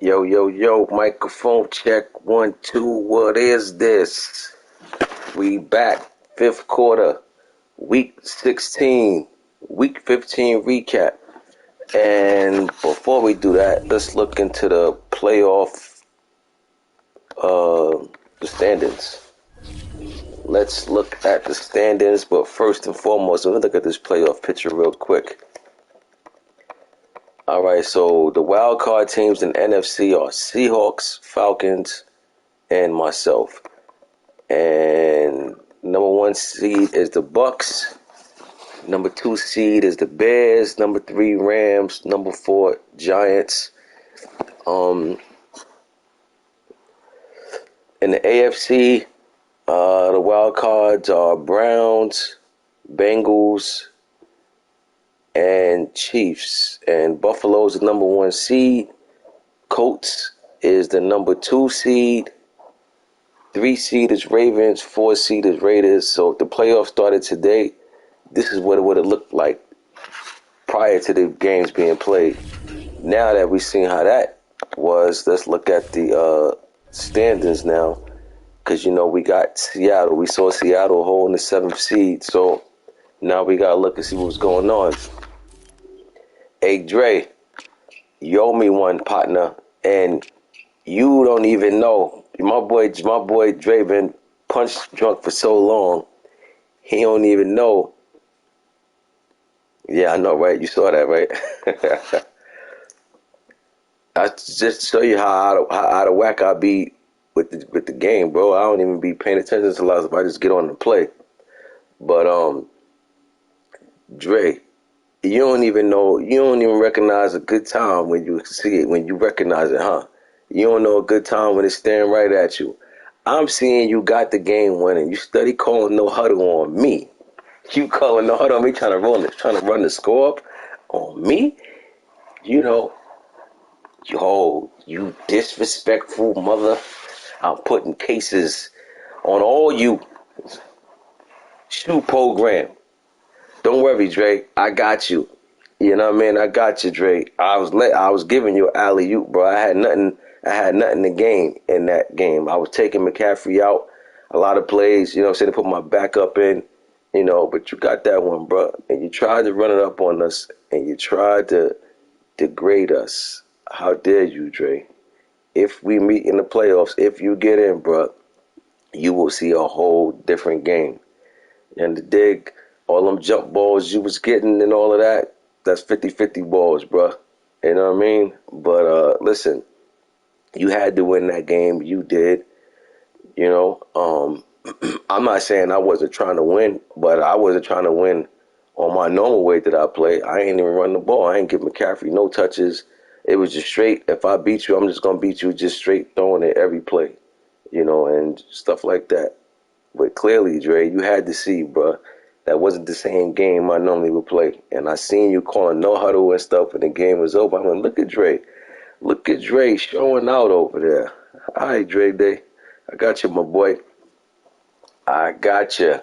Yo, yo, yo, microphone check, 1, 2, what is this? We back, fifth quarter, week 16, week 15 recap. And before we do that, let's look into the playoff, the standings. Let's look at the standings, but first and foremost, let's look at this playoff picture real quick. Alright, so the wild card teams in NFC are Seahawks, Falcons, and myself. And number 1 seed is the Bucks. Number 2 seed is the Bears. Number 3 Rams. Number 4 Giants. In the AFC, the wild cards are Browns, Bengals, and Chiefs. And Buffalo's the number 1 seed. Colts is the number 2 seed. 3 seed is Ravens, 4 seed is Raiders. So if the playoffs started today, this is what it would have looked like prior to the games being played. Now that we've seen how that was, let's look at the standings now. Because, we got Seattle. We saw Seattle holding the 7th seed. So now we got to look and see what's going on. Hey, Dre, you owe me one, partner. And you don't even know. My boy Dre been punch drunk for so long. He don't even know. Yeah, I know, right? You saw that, right? I just show you how out of whack I be with the game, bro. I don't even be paying attention to lots. I just get on and play. But Dre, you don't even know. You don't even recognize a good time when you see it. When you recognize it, huh? You don't know a good time when it's staring right at you. I'm seeing you got the game winning. You study calling no huddle on me. You calling no huddle on me, trying to run the score up on me. Yo, you disrespectful mother. I'm putting cases on all you. Shoe program. Don't worry, Dre. I got you. You know what I mean? I got you, Dre. I was giving you alley oop, bro. I had nothing to gain in that game. I was taking McCaffrey out a lot of plays, saying to put my backup in, but you got that one, bro. And you tried to run it up on us and you tried to degrade us. How dare you, Dre? If we meet in the playoffs, if you get in, bro, you will see a whole different game. And the dig, all them jump balls you was getting and all of that, that's 50-50 balls, bro. You know what I mean? But listen, you had to win that game. You did. I'm not saying I wasn't trying to win, but I wasn't trying to win on my normal way that I play. I ain't even run the ball. I ain't give McCaffrey no touches. It was just straight. If I beat you, I'm just going to beat you just straight throwing it every play, and stuff like that. But clearly, Dre, you had to see, bro, that wasn't the same game I normally would play. And I seen you calling no huddle and stuff, and the game was over. I went, look at Dre. Look at Dre showing out over there. All right, Dre Day. I got you, my boy. I got you.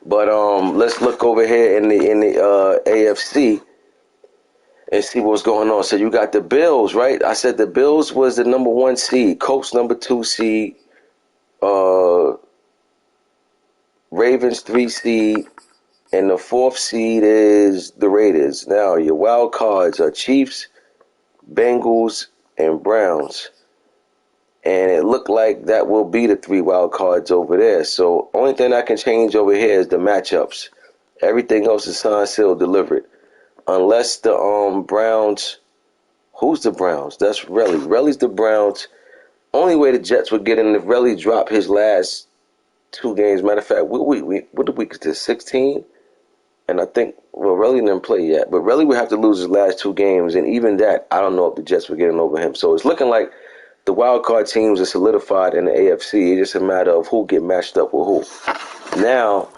But let's look over here in the AFC and see what's going on. So you got the Bills, right? I said the Bills was the number 1 seed. Colts number 2 seed. Ravens 3 seed. And the 4th seed is the Raiders. Now your wild cards are Chiefs, Bengals, and Browns. And it looked like that will be the 3 wild cards over there. So only thing I can change over here is the matchups. Everything else is signed, sealed, delivered. Unless the Browns. Who's the Browns? That's Relly. Relly's the Browns. Only way the Jets would get in if Relly dropped his last 2 games. Matter of fact, what the week is this? 16? And I think, Relly didn't play yet. But Relly would have to lose his last 2 games. And even that, I don't know if the Jets would get in over him. So it's looking like the wild card teams are solidified in the AFC. It's just a matter of who get matched up with who. Now,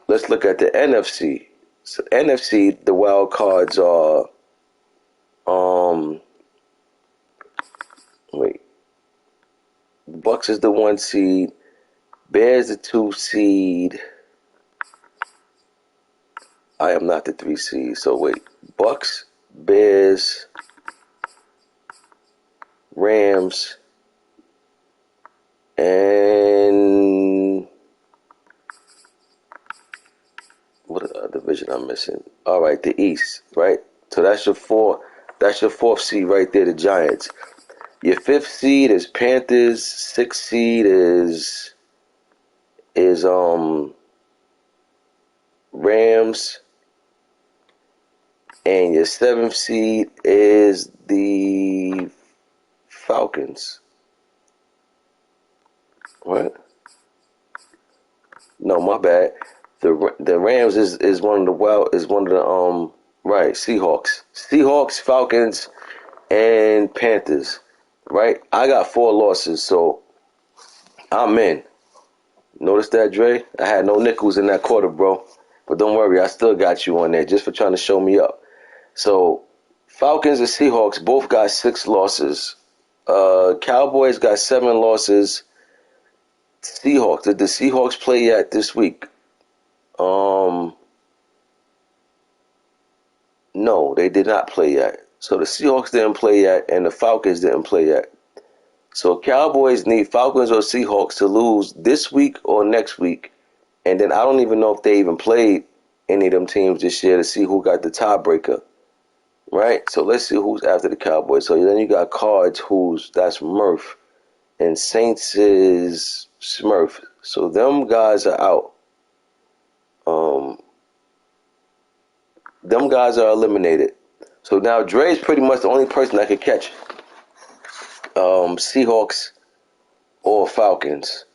let's look at the NFC. So NFC, the wild cards are Bucks is the 1 seed, Bears the 2 seed. I am not the 3 seed. So Bucks, Bears, Rams, and what division I'm missing? All right, the East, right? So that's your four. That's your fourth seed right there, the Giants. Your fifth seed is Panthers. Sixth seed is Rams, and your seventh seed is the Falcons. What? No, my bad. The Rams is one of the right, Seahawks, Falcons, and Panthers. Right? I got 4 losses, so I'm in. Notice that, Dre? I had no nickels in that quarter, bro. But don't worry, I still got you on there just for trying to show me up. So Falcons and Seahawks both got 6 losses. Cowboys got 7 losses. Seahawks. Did the Seahawks play yet this week? No, they did not play yet. So the Seahawks didn't play yet, and the Falcons didn't play yet. So Cowboys need Falcons or Seahawks to lose this week or next week, and then I don't even know if they even played any of them teams this year to see who got the tiebreaker. Right? So let's see who's after the Cowboys. So then you got Cards, that's Murph, and Saints is Smurf. So them guys are out. Them guys are eliminated. So now Dre's pretty much the only person that could catch Seahawks or Falcons.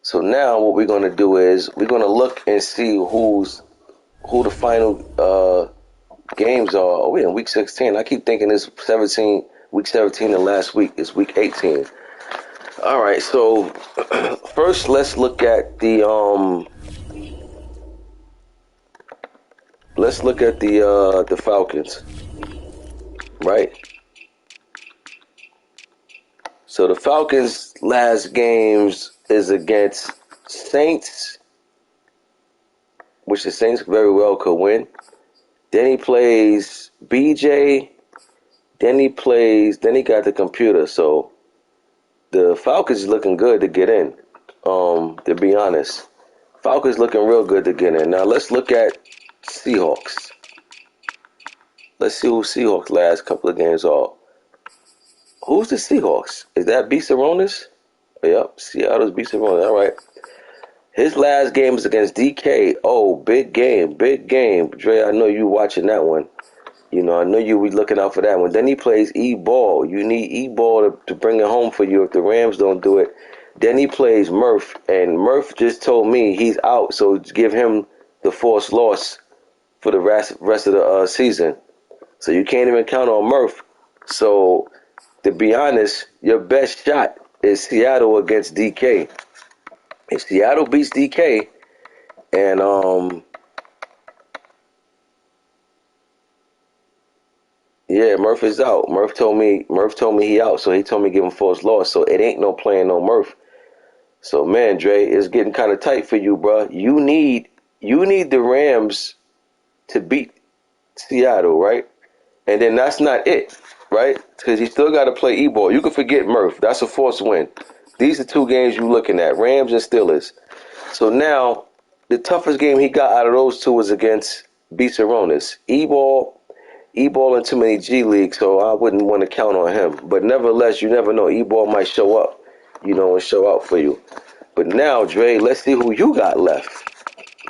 So now what we're gonna do is we're gonna look and see who the final games are. Oh, we're in week 16. I keep thinking it's week 17 and last week is week 18. All right, so first let's look at the Falcons, right? So the Falcons' last games is against Saints, which the Saints very well could win. Then he plays BJ. Then he got the computer. So the Falcons is looking good to get in. To be honest, Falcons looking real good to get in. Now let's look at Seahawks. Let's see who Seahawks last couple of games are. Who's the Seahawks? Is that B. Saronis? Yep, Seattle's B. Saronis. All right. His last game is against DK. Oh, big game. Dre, I know you watching that one. You know, I know you be looking out for that one. Then he plays E-Ball. You need E-Ball to bring it home for you if the Rams don't do it. Then he plays Murph, and Murph just told me he's out, so give him the forced loss for the rest of the season. So you can't even count on Murph. So, to be honest, your best shot is Seattle against DK. If Seattle beats DK, and yeah, Murph is out. Murph told me he out, so he told me give him forced loss. So it ain't no playing no Murph. So man, Dre, it's getting kind of tight for you, bro. You need the Rams to beat Seattle, right? And then that's not it, right? Because you still got to play E-Ball. You can forget Murph. That's a forced win. These are 2 games you're looking at, Rams and Steelers. So now, the toughest game he got out of those 2 was against B. Saronis. E-Ball in too many G League, so I wouldn't want to count on him. But nevertheless, you never know. E-Ball might show up, and show out for you. But now, Dre, let's see who you got left.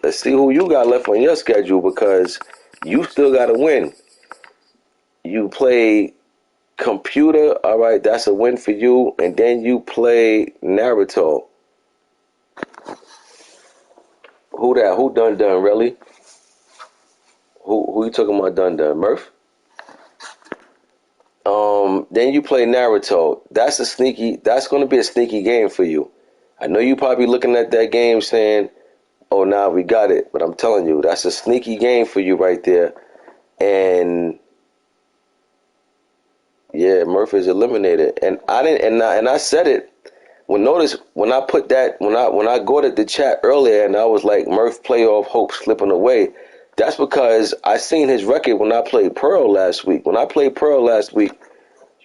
Let's see who you got left on your schedule because you still got to win. You play Computer, all right, that's a win for you. And then you play Naruto. Who that? Who done, really? Who you talking about done? Murph? Then you play Naruto. That's going to be a sneaky game for you. I know you probably looking at that game saying, oh, nah, we got it. But I'm telling you, that's a sneaky game for you right there. And yeah, Murph is eliminated. And I said it. When I put that, when I go to the chat earlier and I was like, Murph playoff hope slipping away, that's because I seen his record when I played Pearl last week. When I played Pearl last week,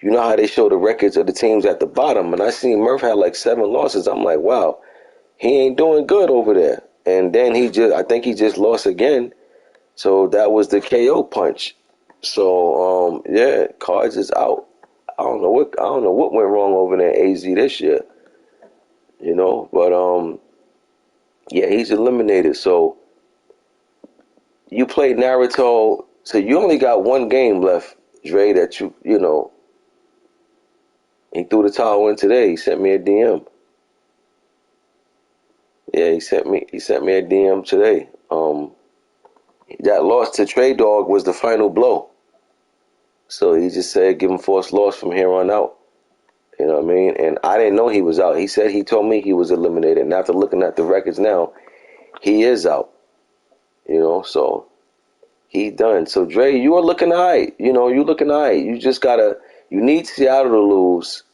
you know how they show the records of the teams at the bottom, and I seen Murph had like 7 losses. I'm like, wow, he ain't doing good over there. And then I think he just lost again. So that was the KO punch. So yeah, Cards is out. I don't know what went wrong over there in AZ this year. But yeah, he's eliminated. So you played Naruto. So you only got one game left, Dre. That he threw the towel in today. He sent me a DM. Yeah, he sent me a DM today. That loss to Trey Dog was the final blow. So he just said give him forced loss from here on out. You know what I mean? And I didn't know he was out. He told me he was eliminated. And after looking at the records now, he is out. So he's done. So Dre, you are looking alright. You looking alright. You need Seattle to lose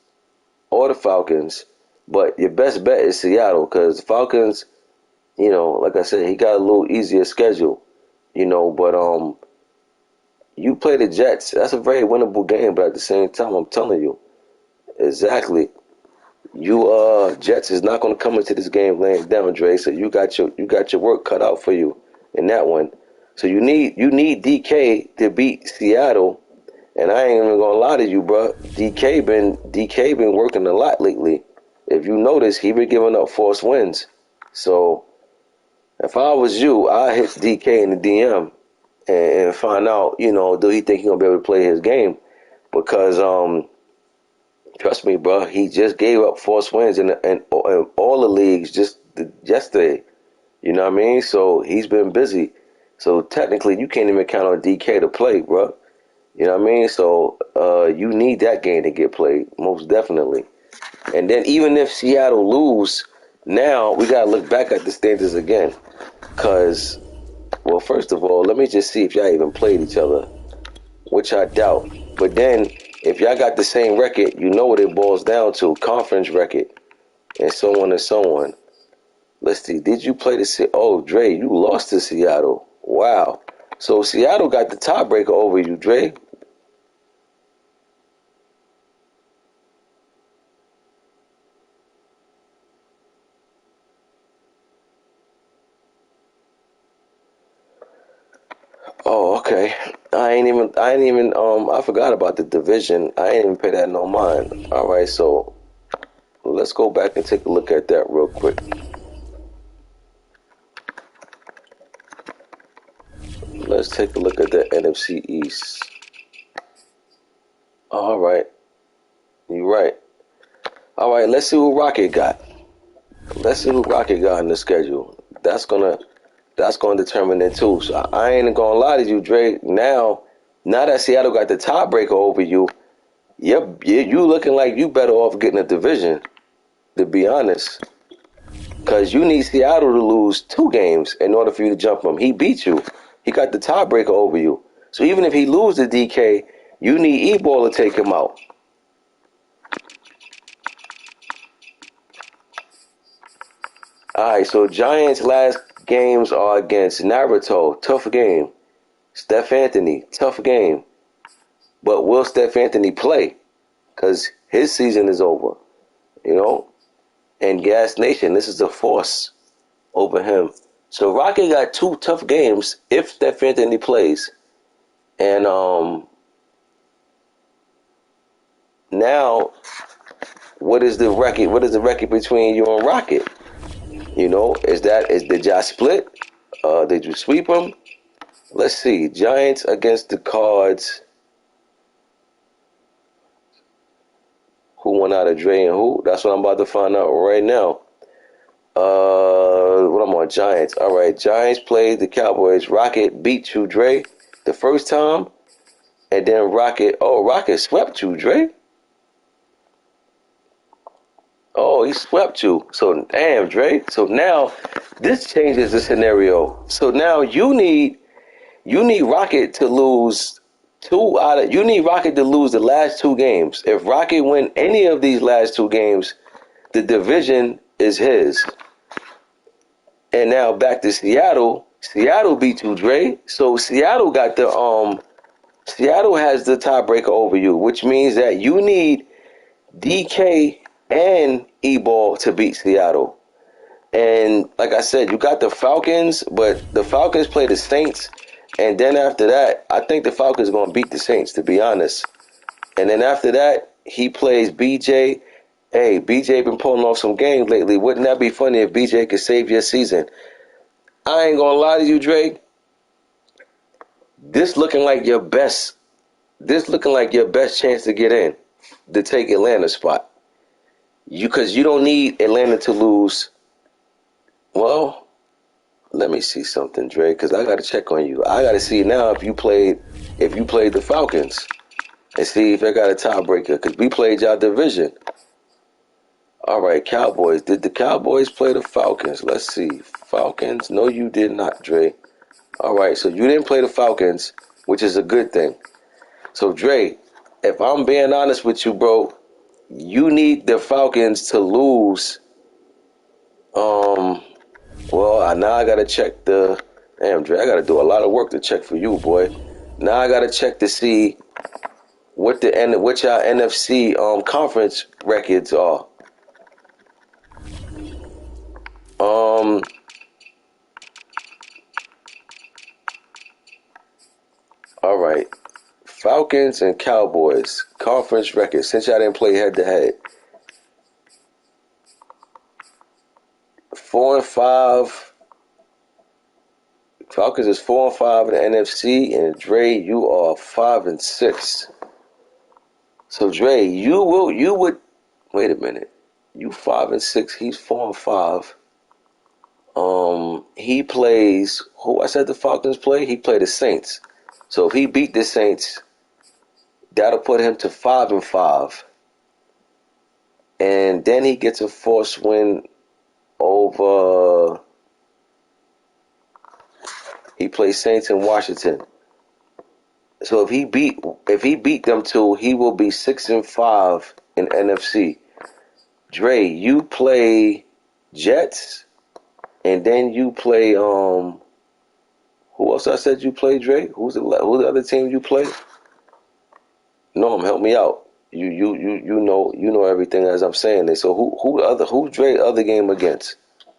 or the Falcons. But your best bet is Seattle because the Falcons, like I said, he got a little easier schedule. But you play the Jets. That's a very winnable game, but at the same time, I'm telling you, exactly. Jets is not going to come into this game laying down, Dre. So you got your work cut out for you in that one. So you need DK to beat Seattle, and I ain't even gonna lie to you, bro. DK been working a lot lately. If you notice, he been giving up forced wins. So if I was you, I'd hit DK in the DM and find out, do he think he gonna be able to play his game? Because trust me, bro, he just gave up forced wins in all the leagues just yesterday. You know what I mean? So he's been busy. So technically, you can't even count on DK to play, bro. You know what I mean? So you need that game to get played, most definitely. And then even if Seattle lose, now we got to look back at the standings again. Because, well, first of all, let me just see if y'all even played each other, which I doubt. But then, if y'all got the same record, you know what it boils down to, conference record, and so on and so on. Let's see, did you play oh, Dre, you lost to Seattle. Wow. So Seattle got the tiebreaker over you, Dre. Oh, okay. I forgot about the division. I ain't even pay that no mind. All right, so let's go back and take a look at that real quick. Let's take a look at the NFC East. All right. You're right. All right, let's see who Rocket got. Let's see who Rocket got in the schedule. That's gonna determine it too. So I ain't gonna lie to you, Dre. Now that Seattle got the tiebreaker over you, you looking like you better off getting a division, to be honest. Because you need Seattle to lose 2 games in order for you to jump him. He beat you. He got the tiebreaker over you. So even if he loses to DK, you need E-Ball to take him out. Alright, so Giants' last games are against Naruto. Tough game. Steph Anthony. Tough game. But will Steph Anthony play? Because his season is over. And Gas Nation, this is a force over him. So Rocky got 2 tough games if Steph Anthony plays. And now what is the record? What is the record between you and Rocket? Did y'all split? Did you sweep them? Let's see. Giants against the Cards. Who won out of Dre and who? That's what I'm about to find out right now. What I'm on? Giants. All right. Giants played the Cowboys. Rocket beat you, Dre, the first time. And then Rocket swept you, Dre. Oh, he swept you. So, damn, Dre. So now this changes the scenario. So now you need Rocket to lose you need Rocket to lose the last 2 games. If Rocket win any of these last 2 games, the division is his. And now back to Seattle. Seattle beat you, Dre. So Seattle got the Seattle has the tiebreaker over you, which means that you need DK and E-Ball to beat Seattle. And like I said, you got the Falcons, but the Falcons play the Saints. And then after that, I think the Falcons are going to beat the Saints, to be honest. And then after that, he plays BJ. Hey, BJ been pulling off some games lately. Wouldn't that be funny if BJ could save your season? I ain't going to lie to you, Drake. This looking like your best. This looking like your best chance to get in, to take Atlanta's spot. Because you don't need Atlanta to lose. Well, let me see something, Dre, because I got to check on you. I got to see now if you played the Falcons and see if I got a tiebreaker, because we played y'all division. All right, Cowboys. Did the Cowboys play the Falcons? Let's see. Falcons? No, you did not, Dre. All right, so you didn't play the Falcons, which is a good thing. So, Dre, if I'm being honest with you, bro, you need the Falcons to lose. Well, now I gotta check the. Damn, Dre, I gotta do a lot of work to check for you, boy. Now I gotta check to see what y'all NFC conference records are. All right, Falcons and Cowboys conference records. Since y'all didn't play head to head, 4-5. Falcons is 4-5 in the NFC, and Dre, you are 5-6. So Dre, you would wait a minute. You 5-6. He's 4-5. He plays who I said the Falcons play. He played the Saints. So if he beat the Saints, that'll put him to 5-5. And then he gets a forced win over. He plays Saints in Washington. So if he beat them two, he will be 6-5 in NFC. Dre, you play Jets, and then you play who else I said you play, Dre? Who's the other team you play? No, help me out. You know everything as I'm saying it. So who Dre other game against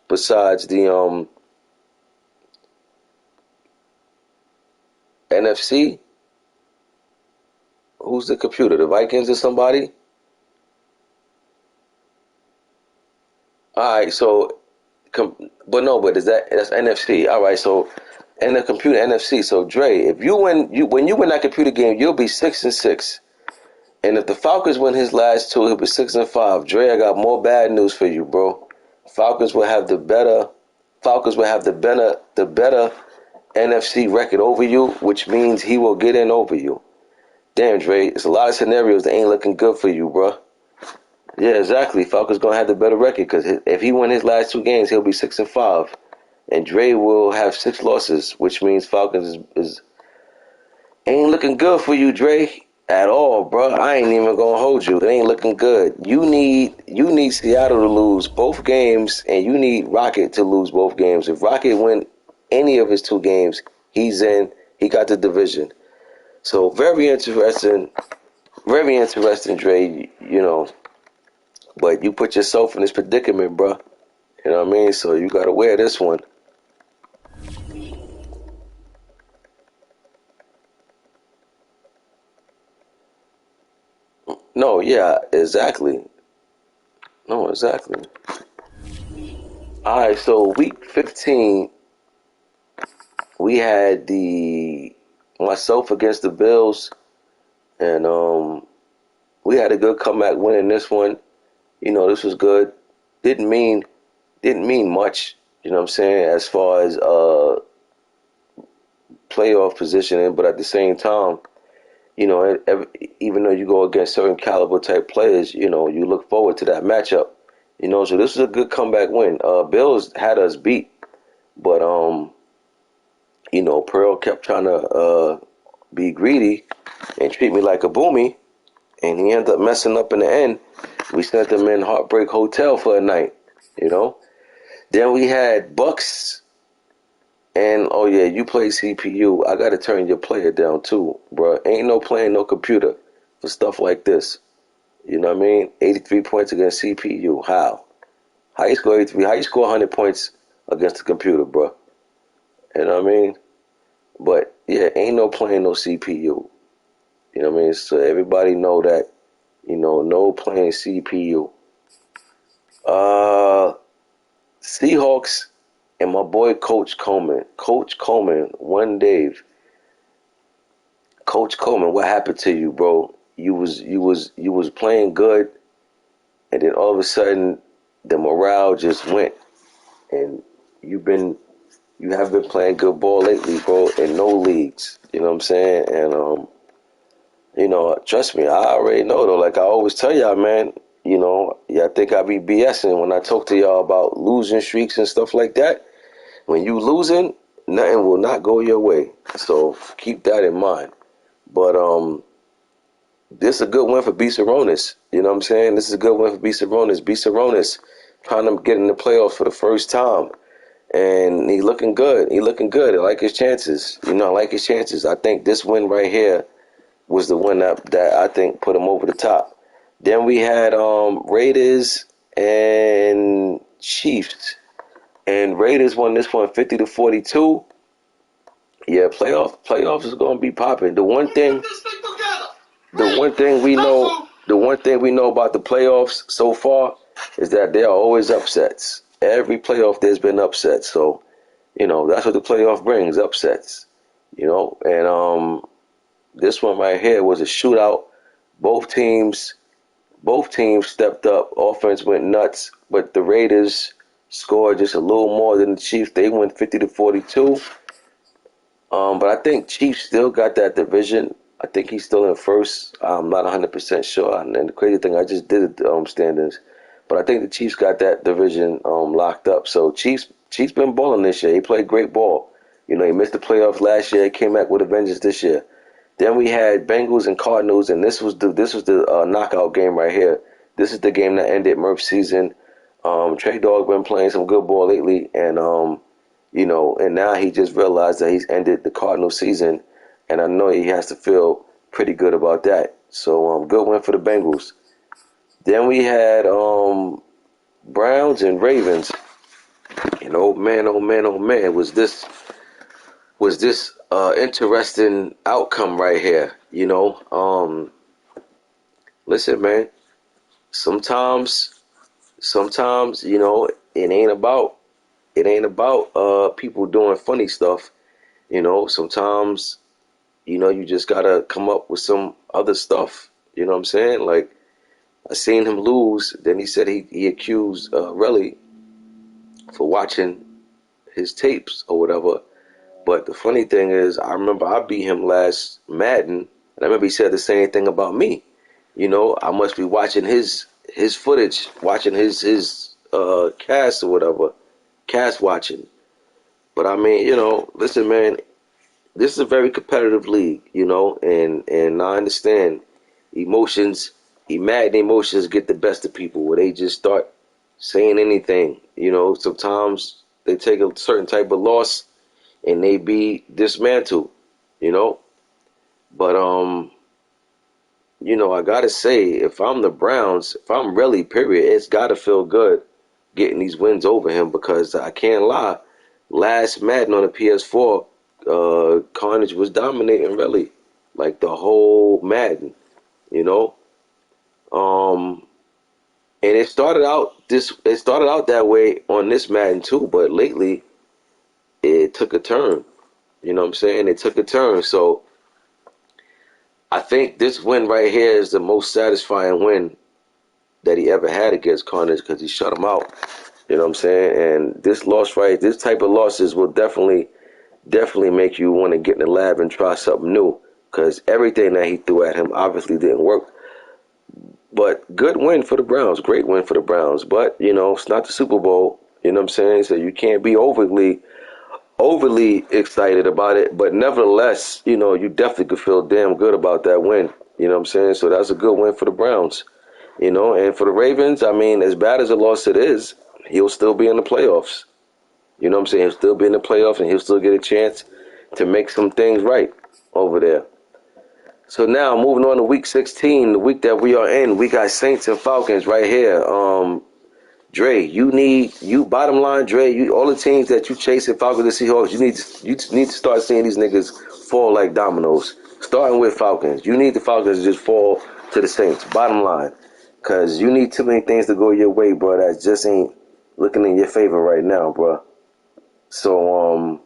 besides the NFC? Who's the computer? The Vikings or somebody? All right, so but that's NFC. All right, so and the computer NFC. So Dre, if you win, when you win that computer game, you'll be 6-6. And if the Falcons win his last two, he'll be 6-5. Dre, I got more bad news for you, bro. Falcons will have the better NFC record over you, which means he will get in over you. Damn, Dre, it's a lot of scenarios that ain't looking good for you, bro. Yeah, exactly. Falcons gonna have the better record because if he win his last two games, he'll be 6-5, and Dre will have 6 losses, which means Falcons is ain't looking good for you, Dre, at all, bro. I ain't even gonna hold you. It ain't looking good. You need Seattle to lose both games, and you need Rocket to lose both games. If Rocket win any of his two games, he's in. He got the division. So very interesting, Dre. You know. But you put yourself in this predicament, bro. You know what I mean? So you got to wear this one. No, yeah, exactly. No, exactly. All right, so week 15, we had the myself against the Bills, and we had a good comeback win in this one. You know, this was good. Didn't mean much. You know what I'm saying? As far as playoff positioning, but at the same time, you know, even though you go against certain caliber type players, you know, you look forward to that matchup. You know, so this was a good comeback win. Bills had us beat, but you know, Pearl kept trying to be greedy and treat me like a boomy, and he ended up messing up in the end. We sent them in Heartbreak Hotel for a night, you know. Then we had Bucks And oh yeah, you play CPU. I gotta turn your player down too, bro. Ain't no playing no computer for stuff like this. You know what I mean? 83 points against CPU. How? How you score 83? How you score 100 points against the computer, bro? You know what I mean? But yeah, ain't no playing no CPU. You know what I mean? So everybody know that. You know, no playing CPU. Uh, Seahawks and my boy Coach Coleman. Coach Coleman, one Dave. Coach Coleman, what happened to you, bro? You was playing good, and then all of a sudden the morale just went, and you've been you have been playing good ball lately, bro, in no leagues. You know what I'm saying? And trust me, I already know though. Like I always tell y'all, man. I think I be BSing when I talk to y'all about losing streaks and stuff like that. When you losing, nothing will not go your way. So keep that in mind. But this is a good win for B. Saronis. You know what I'm saying? This is a good win for B. Saronis. B. Saronis trying to get in the playoffs for the first time. And he looking good. He looking good. I like his chances. I like his chances. I think this win right here was the one that I think put him over the top. Then we had Raiders and Chiefs. And Raiders won this one 50-42. Yeah, playoffs is gonna be popping. The one thing we know about the playoffs so far is that there are always upsets. Every playoff there's been upsets. So, that's what the playoff brings, upsets. And this one right here was a shootout. Both teams stepped up. Offense went nuts, but the Raiders scored just a little more than the Chiefs. They went 50-42. But I think Chiefs still got that division. I think he's still in first. I'm not 100% sure. And the crazy thing, I just did standings, but I think the Chiefs got that division locked up. So Chiefs been balling this year. He played great ball. He missed the playoffs last year. He came back with a vengeance this year. Then we had Bengals and Cardinals, and this was the knockout game right here. This is the game that ended Murph's season. Trey Dog been playing some good ball lately, and and now he just realized that he's ended the Cardinals season, and I know he has to feel pretty good about that. So good win for the Bengals. Then we had Browns and Ravens, and oh man, oh man, oh man, was this interesting outcome right here. Listen, man, sometimes it ain't about people doing funny stuff. Sometimes you just gotta come up with some other stuff. You know what I'm saying? Like I seen him lose. Then he said he accused Relly for watching his tapes or whatever. But the funny thing is, I remember I beat him last Madden, and I remember he said the same thing about me. I must be watching his footage, watching his cast or whatever, cast watching. But I mean, listen, man, this is a very competitive league, and I understand emotions, Madden emotions get the best of people where they just start saying anything. Sometimes they take a certain type of loss and they be dismantled, you know. But I gotta say, if I'm the Browns, if I'm really period, it's gotta feel good getting these wins over him because I can't lie. Last Madden on the PS4, Carnage was dominating really, like the whole Madden, you know. Um, and it started out that way on this Madden too, but lately it took a turn. You know what I'm saying? It took a turn. So I think this win right here is the most satisfying win that he ever had against Carnage because he shut him out. You know what I'm saying? And this type of losses will definitely make you want to get in the lab and try something new because everything that he threw at him obviously didn't work. But good win for the Browns. Great win for the Browns. But, it's not the Super Bowl. You know what I'm saying? So you can't be overly excited about it, but nevertheless, you definitely could feel damn good about that win. You know what I'm saying? So that's a good win for the Browns. And for the Ravens, I mean, as bad as a loss it is, he'll still be in the playoffs. You know what I'm saying? He'll still be in the playoffs, and he'll still get a chance to make some things right over there. So now, moving on to Week 16, the week that we are in, we got Saints and Falcons right here. Dre, you bottom line, Dre, all the teams that you chasing, Falcons and Seahawks, you need to start seeing these niggas fall like dominoes. Starting with Falcons, you need the Falcons to just fall to the Saints. Bottom line, because you need too many things to go your way, bro. That just ain't looking in your favor right now, bro. So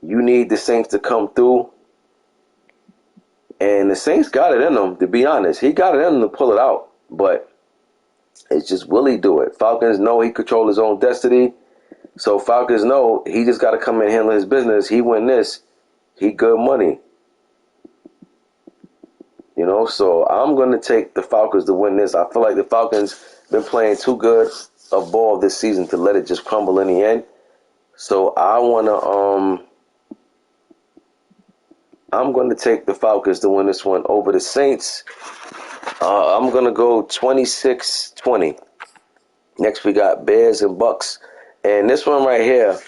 you need the Saints to come through, and the Saints got it in them. To be honest, he got it in them to pull it out, but. It's just will he do it? Falcons know he control his own destiny. So Falcons know he just got to come in and handle his business. He win this, he good money. You know, so I'm going to take the Falcons to win this. I feel like the Falcons been playing too good of ball this season to let it just crumble in the end. So I'm going to take the Falcons to win this one over the Saints. I'm going to go 26-20. Next, we got Bears and Bucks. And this one right here,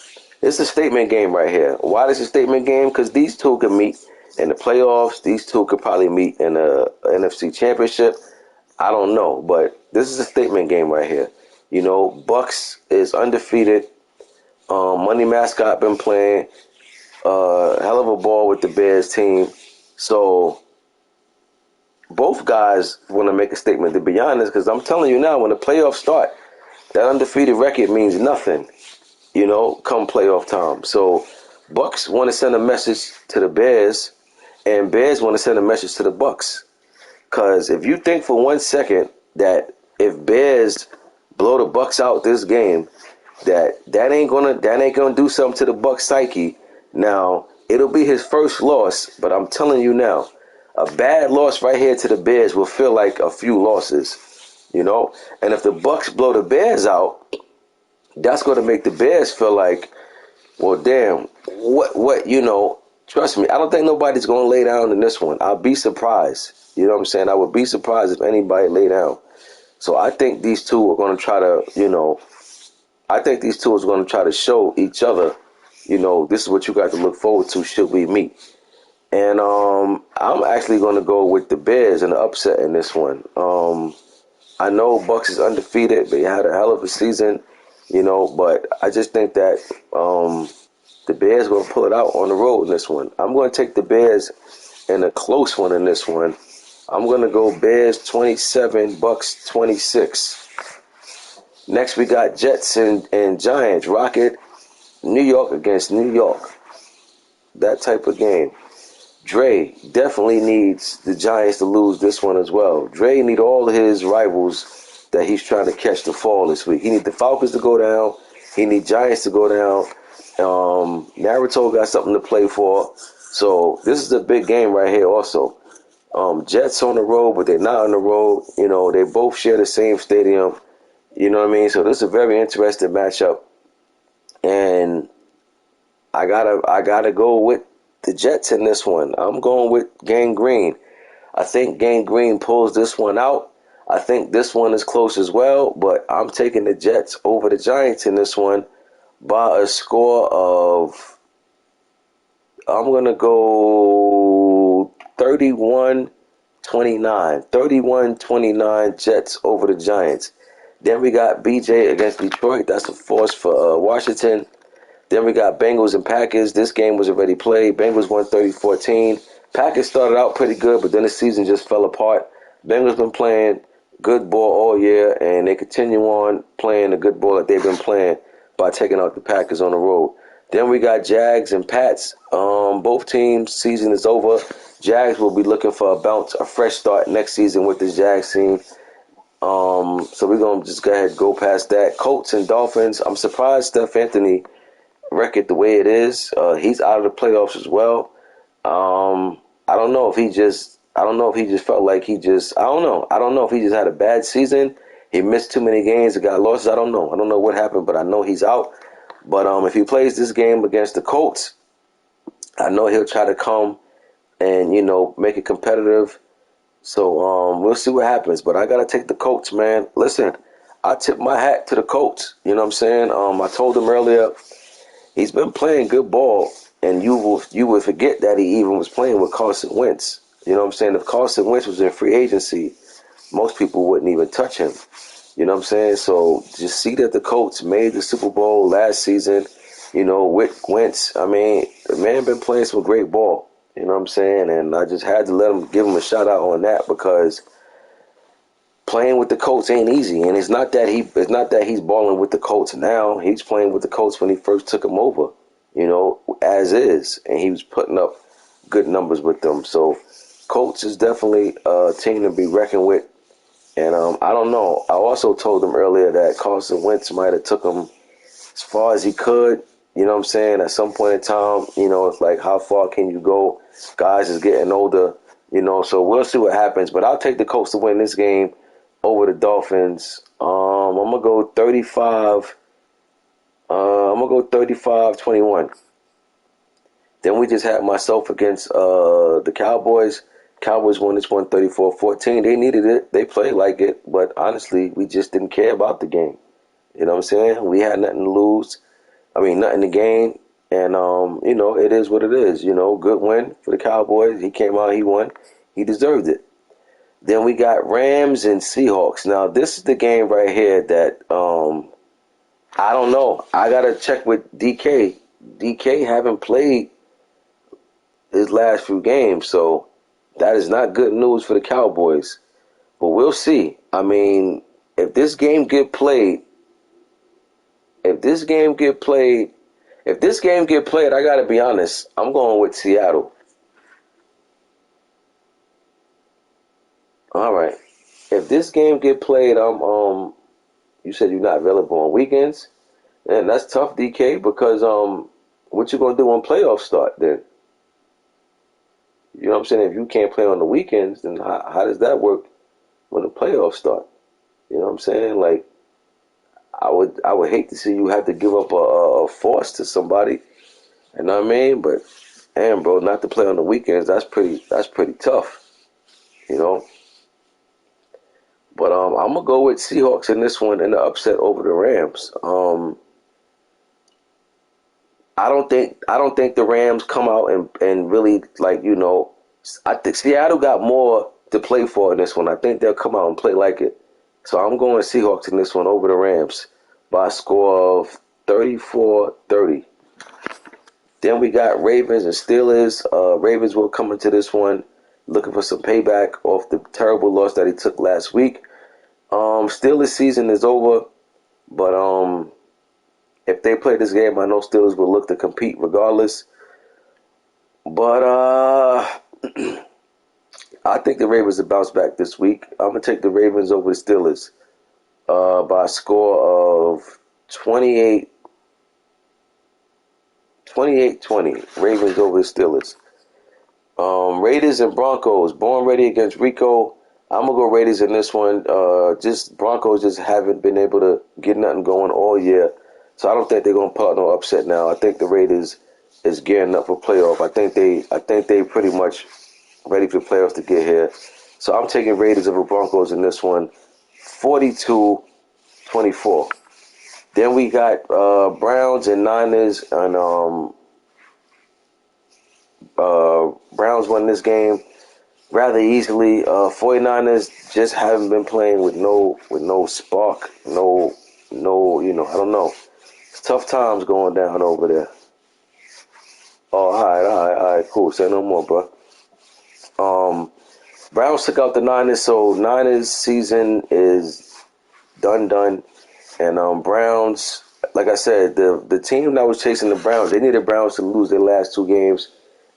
it's a statement game right here. Why is it a statement game? Because these two can meet in the playoffs. These two could probably meet in the NFC Championship. I don't know. But this is a statement game right here. You know, Bucks is undefeated. Money Mascot been playing hell of a ball with the Bears team. So both guys want to make a statement, to be honest, because I'm telling you now, when the playoffs start, that undefeated record means nothing, you know, come playoff time. So Bucks want to send a message to the Bears, and Bears want to send a message to the Bucks. Because if you think for 1 second that if Bears blow the Bucks out this game, that ain't gonna do something to the Bucks psyche. Now it'll be his first loss, but I'm telling you now, a bad loss right here to the Bears will feel like a few losses. You know, and if the Bucks blow the Bears out, that's going to make the Bears feel like, well, damn, what, you know, trust me, I don't think nobody's going to lay down in this one. I'll be surprised. You know what I'm saying? I would be surprised if anybody lay down. So I think these two are going to try to, you know, I think these two are going to try to show each other, you know, this is what you got to look forward to should we meet. And I'm actually going to go with the Bears in the upset in this one. I know Bucks is undefeated. They had a hell of a season, you know, but I just think that the Bears will pull it out on the road in this one. I'm going to take the Bears in a close one in this one. I'm going to go Bears 27, Bucks 26. Next, we got Jets and Giants. Rocket, New York against New York. That type of game. Dre definitely needs the Giants to lose this one as well. Dre need all of his rivals that he's trying to catch to fall this week. He need the Falcons to go down. He need Giants to go down. Naruto got something to play for. So this is a big game right here also. Jets on the road, but they're not on the road. You know, they both share the same stadium. You know what I mean? So this is a very interesting matchup. And I gotta go with the Jets in this one. I'm going with Gang Green. I think Gang Green pulls this one out. I think this one is close as well, but I'm taking the Jets over the Giants in this one by a score of, I'm going to go 31-29. 31-29 Jets over the Giants. Then we got BJ against Detroit. That's a force for Washington. Then we got Bengals and Packers. This game was already played. Bengals won 30-14. Packers started out pretty good, but then the season just fell apart. Bengals been playing good ball all year, and they continue on playing the good ball that they've been playing by taking out the Packers on the road. Then we got Jags and Pats. Both teams' season is over. Jags will be looking for a bounce, a fresh start next season with the Jags team. So we're going to just go ahead and go past that. Colts and Dolphins. I'm surprised Steph Anthony record the way it is. He's out of the playoffs as well. I don't know if he just felt like I don't know. I don't know if he just had a bad season. He missed too many games and got losses. I don't know. I don't know what happened, but I know he's out. But if he plays this game against the Colts, I know he'll try to come and, you know, make it competitive. So we'll see what happens. But I got to take the Colts, man. Listen, I tip my hat to the Colts. You know what I'm saying? I told him earlier he's been playing good ball, and you would forget that he even was playing with Carson Wentz. You know what I'm saying? If Carson Wentz was in free agency, most people wouldn't even touch him. You know what I'm saying? So just see that the Colts made the Super Bowl last season, with Wentz. I mean, the man been playing some great ball. You know what I'm saying? And I just had to give him a shout out on that because playing with the Colts ain't easy. And it's not that he's balling with the Colts now. He's playing with the Colts when he first took them over, as is. And he was putting up good numbers with them. So Colts is definitely a team to be reckoned with. And I don't know. I also told them earlier that Carson Wentz might have took him as far as he could. You know what I'm saying? At some point in time, it's like how far can you go? Guys is getting older, so we'll see what happens. But I'll take the Colts to win this game over the Dolphins. I'm gonna go 35. I'm gonna go 35-21. Then we just had myself against the Cowboys. Cowboys won this one 34-14. They needed it. They played like it. But honestly, we just didn't care about the game. You know what I'm saying? We had nothing to lose. I mean, nothing to gain. And, it is what it is. Good win for the Cowboys. He came out, he won. He deserved it. Then we got Rams and Seahawks. Now, this is the game right here that I don't know. I got to check with DK. DK haven't played his last few games, so that is not good news for the Cowboys. But we'll see. I mean, if this game get played, I gotta be honest, I'm going with Seattle. All right. If this game get played, you said you're not available on weekends, and that's tough, DK, because what you gonna do when playoffs start then? You know what I'm saying? If you can't play on the weekends, then how does that work when the playoffs start? You know what I'm saying? Like, I would hate to see you have to give up a force to somebody. You know what I mean? But damn, bro, not to play on the weekends, that's pretty tough. You know? But I'm gonna go with Seahawks in this one in the upset over the Rams. I don't think the Rams come out and really I think Seattle got more to play for in this one. I think they'll come out and play like it. So I'm going Seahawks in this one over the Rams by a score of 34-30. Then we got Ravens and Steelers. Ravens will come into this one looking for some payback off the terrible loss that he took last week. Steelers season is over, but if they play this game, I know Steelers will look to compete regardless. But I think the Ravens will bounce back this week. I'm going to take the Ravens over the Steelers by a score of 28-20. Ravens over the Steelers. Raiders and Broncos. Born ready against Rico. I'm going to go Raiders in this one. Broncos just haven't been able to get nothing going all year. So I don't think they're going to pull out no upset now. I think the Raiders is gearing up for playoff. I think they pretty much ready for playoffs to get here. So I'm taking Raiders over Broncos in this one, 42-24. Then we got Browns and Niners, and Browns won this game rather easily. 49ers just haven't been playing with no spark, no, I don't know. It's tough times going down over there. Oh, all right, cool. Say no more, bro. Browns took out the Niners, so Niners season is done. And Browns, like I said, the team that was chasing the Browns, they needed Browns to lose their last two games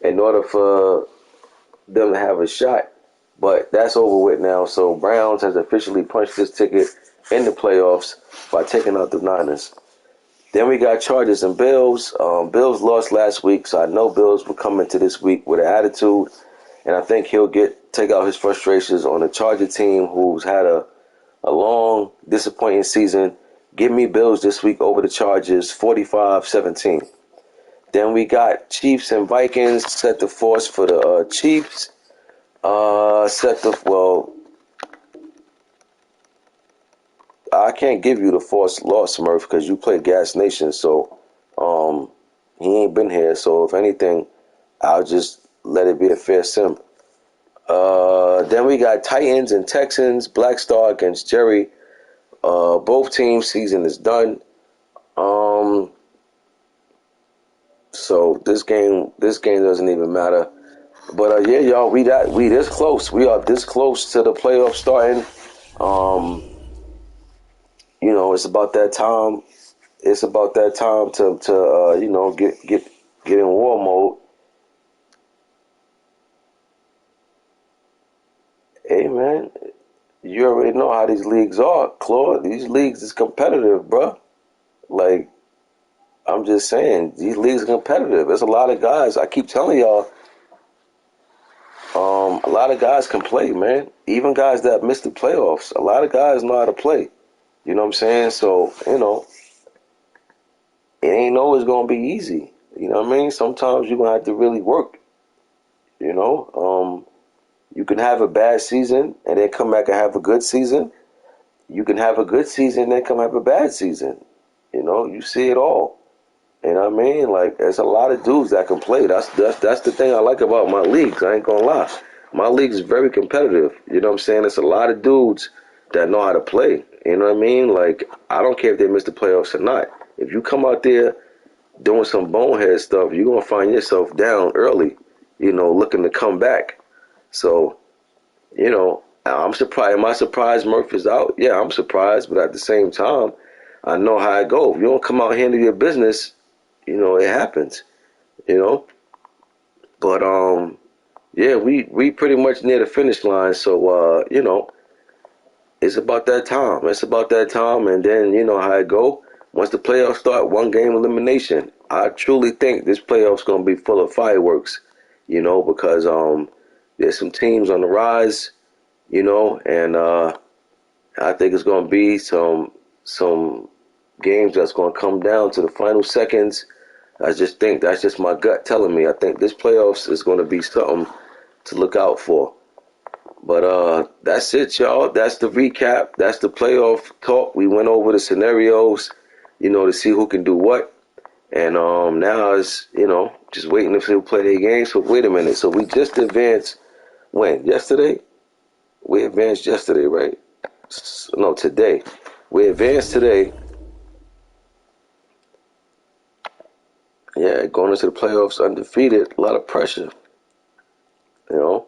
in order for them to have a shot. But that's over with now. So Browns has officially punched this ticket in the playoffs by taking out the Niners. Then we got Chargers and Bills. Bills lost last week, so I know Bills will come into this week with an attitude. And I think he'll take out his frustrations on the Charger team who's had a long, disappointing season. Give me Bills this week over the Chargers, 45-17. Then we got Chiefs and Vikings. Set the force for the Chiefs. I can't give you the false loss, Murph, because you play Gas Nation, so he ain't been here. So if anything, I'll just let it be a fair sim. Then we got Titans and Texans, Black Star against Jerry. Both teams' season is done. So this game doesn't even matter. But yeah, y'all, we this close. We are this close to the playoffs starting. It's about that time. It's about that time to get in war mode. Hey man, you already know how these leagues are, Claude. These leagues is competitive, bruh. Like I'm just saying, these leagues are competitive. There's a lot of guys. I keep telling y'all, a lot of guys can play, man. Even guys that missed the playoffs, a lot of guys know how to play. You know what I'm saying? So, it ain't always gonna be easy. You know what I mean? Sometimes you're gonna have to really work. You know, you can have a bad season and then come back and have a good season. You can have a good season and then come have a bad season. You see it all. You know what I mean? Like, there's a lot of dudes that can play. That's the thing I like about my leagues. I ain't gonna lie. My league is very competitive. You know what I'm saying? There's a lot of dudes that know how to play. You know what I mean? Like, I don't care if they miss the playoffs or not. If you come out there doing some bonehead stuff, you're gonna find yourself down early, looking to come back. So, I'm surprised. Am I surprised Murphy's out? Yeah, I'm surprised, but at the same time, I know how it goes. If you don't come out and handle your business, it happens, you know. But yeah, we pretty much near the finish line, so it's about that time. It's about that time, and then you know how it go. Once the playoffs start, one game elimination. I truly think this playoffs gonna be full of fireworks, because there's some teams on the rise, and I think it's gonna be some games that's gonna come down to the final seconds. I just think that's just my gut telling me. I think this playoffs is going to be something to look out for. But that's it, y'all. That's the recap. That's the playoff talk. We went over the scenarios, to see who can do what. And now it's, just waiting to see who play their games. So wait a minute. So we just advanced when? Yesterday? We advanced yesterday, right? No, today. We advanced today. Yeah, going into the playoffs undefeated, a lot of pressure, you know.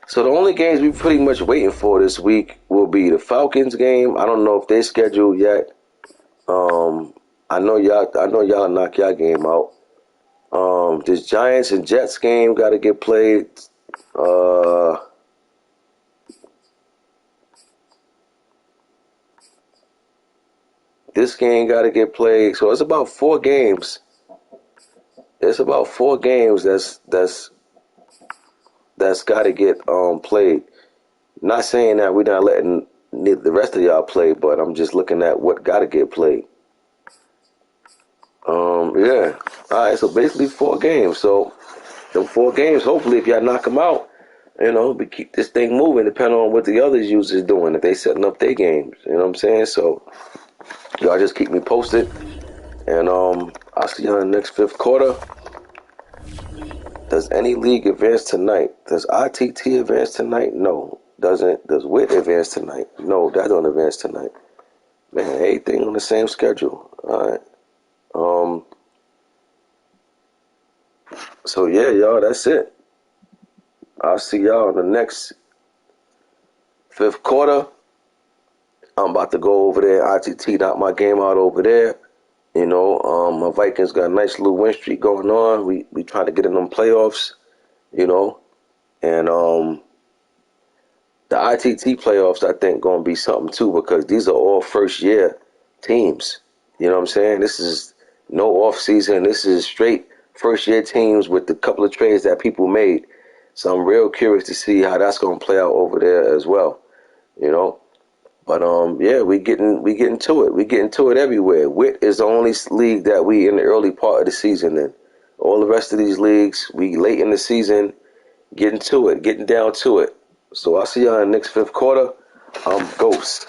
So the only games we pretty much waiting for this week will be the Falcons game. I don't know if they scheduled yet. I know y'all knock y'all game out. This Giants and Jets game got to get played. Uh, this game got to get played. So it's about 4 games. It's about 4 games that's got to get played. Not saying that we're not letting the rest of y'all play, but I'm just looking at what got to get played. Yeah. All right. So basically 4 games. So them 4 games. Hopefully, if y'all knock them out, we keep this thing moving. Depending on what the other users doing, if they setting up their games. You know what I'm saying? So y'all just keep me posted, and I'll see y'all in the next fifth quarter. Does any league advance tonight? Does ITT advance tonight? No. Doesn't. Does WIT advance tonight? No, that don't advance tonight. Man, everything on the same schedule. All right. So yeah, y'all, that's it. I'll see y'all in the next fifth quarter. I'm about to go over there. ITT knocked my game out over there. My Vikings got a nice little win streak going on. We trying to get in them playoffs, and the ITT playoffs I think gonna be something too because these are all first year teams. You know what I'm saying? This is no off season. This is straight first year teams with the couple of trades that people made. So I'm real curious to see how that's gonna play out over there as well. You know. But yeah, we getting to it. We getting to it everywhere. WIT is the only league that we in the early part of the season in. All the rest of these leagues, we late in the season, getting to it, getting down to it. So I'll see y'all in the next fifth quarter. I'm Ghost.